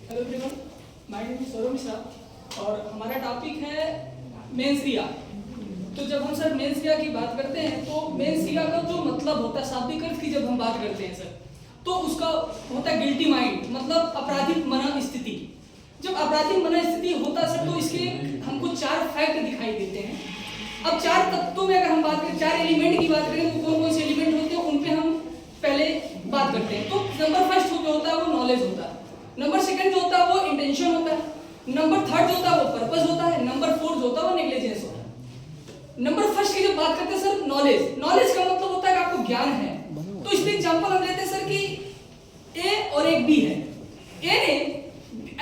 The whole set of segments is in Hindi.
Hello everyone, my name is Saurabh Mishra और हमारा टॉपिक है मेंस क्रिया। तो जब हम सर मेंस क्रिया की बात करते हैं तो मेंस क्रिया का जो मतलब होता है, शाब्दिक अर्थ की जब हम बात करते हैं सर, तो उसका होता है गिल्टी माइंड, मतलब आपराधिक मन स्थिति। जब आपराधिक मन स्थिति होता है सर, तो इसके हमको 4 फैक्ट दिखाई देते हैं। अब 4 तत्वों में अगर हम बात करें, 4 एलिमेंट की बात करें, तो कौन कौन से एलिमेंट होते हैं उन पे हम पहले बात करते हैं। तो नंबर फर्स्ट जो होता है वो नॉलेज होता है, नंबर सेकंड जो होता है वो इंटेंशन होता है, नंबर थर्ड जो होता है वो पर्पस होता है, नंबर फोर्थ जो होता है वो नेग्लिजेंस होता है। नंबर फर्स्ट की जब बात करते हैं सर, नॉलेज का मतलब होता है कि आपको ज्ञान है। तो इसमें एग्जांपल हम लेते हैं सर कि ए और एक बी है। ए ने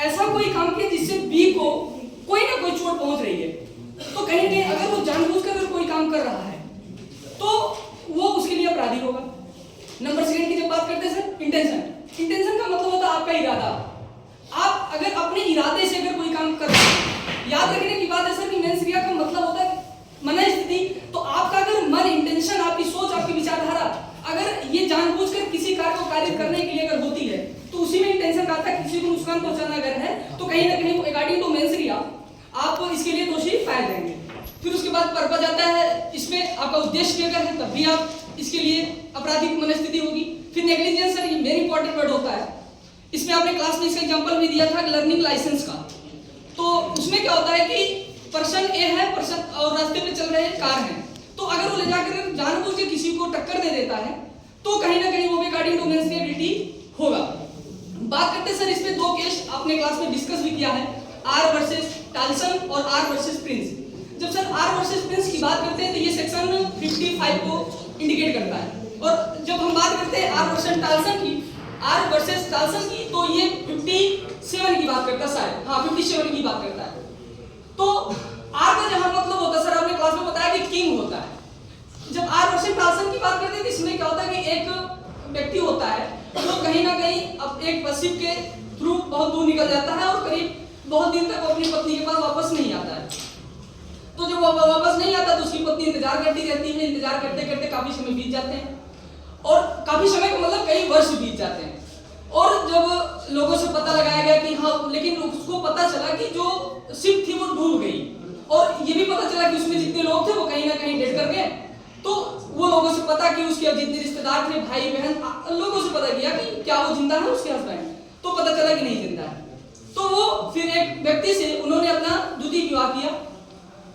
ऐसा कोई काम किया जिससे बी को कोई ना कोई चोट पहुंच रही है, तो कहीं नहीं अगर वो जानबूझकर अगर कोई काम कर रहा है तो वो उसके लिए अपराधी होगा। नंबर सेकंड की जब बात करते हैं सर, इंटेंशन का मतलब होता है आपका इरादा। आप अगर अपने इरादे से अगर कोई काम कर रहे हैं, याद रखने की बात है सर कि मेंस क्रिया का मतलब होता है मन स्थिति। तो आपका अगर मन, इंटेंशन, आपकी सोच, आपकी विचारधारा अगर ये जानबूझकर किसी कार्य को कार्य करने के लिए अगर होती है, तो उसी में इंटेंशन आता है। किसी को नुकसान पहुंचाना अगर है तो कहीं ना कहीं अकॉर्डिंग टू मेंस क्रिया आप इसके लिए दोषी पाए जाएंगे। फिर उसके बाद पर्पस आता है, इसमें आपका उद्देश्य भी अगर है तब भी आप इसके लिए आपराधिक मनस्थिति होगी। फिर नेग्लिजेंस सर, ये वेरी इंपॉर्टेंट वर्ड होता है। इसमें आपने क्लास में इसका एग्जांपल भी दिया था लर्निंग लाइसेंस का। तो उसमें क्या होता है कि पर्सन ए है, पर्सन और रास्ते पे चल रहे कार है, तो अगर वो ले जाकर जानबूझ के किसी को टक्कर दे देता है तो कहीं ना कहीं वो भी अकॉर्डिंग टू मेंस क्रिया गिल्टी होगा। बात करते हैं सर, इसमें 2 केस आपने क्लास में डिस्कस भी किया है, आर वर्सेस टाल्सन और आर वर्सेस प्रिंस। जब सर आर वर्सेस प्रिंस की बात करते हैं तो ये सेक्शन 55 को इंडिकेट करता है। और जब हम बात करते हैं आर वर्सेस टाल्सन की, तो ये 57 की बात करता है शायद, हाँ 57 की बात करता है। तो आर का जहां मतलब होता है सर, आपने क्लास में बताया कि किंग होता है। जब आर वर्सेस टाल्सन की बात करते हैं तो इसमें क्या होता है कि एक व्यक्ति होता है जो कहीं ना कहीं अब एक पश्चिम के थ्रू बहुत दूर निकल जाता है और करीब बहुत दिन तक अपनी पत्नी के पास वापस नहीं आता है। तो जब वो वापस नहीं आता तो उसकी पत्नी इंतजार करती रहती है। इंतजार करते करते काफी समय बीत जाते हैं, और काफी समय का मतलब कई वर्ष बीत जाते हैं। और जब लोगों से पता लगाया गया कि हाँ, लेकिन उसको पता चला कि जो शिप थी वो डूब गई, और ये भी पता चला कि उसमें जितने लोग थे वो कहीं ना कहीं डेड कर गए। तो वो लोगों से पता कि उसके जितने रिश्तेदार थे, भाई बहन, लोगों से पता किया कि क्या वो जिंदा है उसके हस्बैंड, तो पता चला कि नहीं जिंदा है। तो वो फिर एक व्यक्ति से उन्होंने अपना द्वितीय विवाह किया,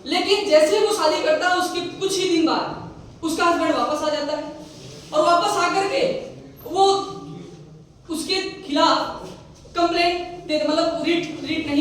लेकिन जैसे वो शादी करता है उसके कुछ ही दिन बाद उसका हस्बैंड वापस आ जाता है, और वापस आकर के वो उसके खिलाफ कंप्लेंट दे, मतलब रीट नहीं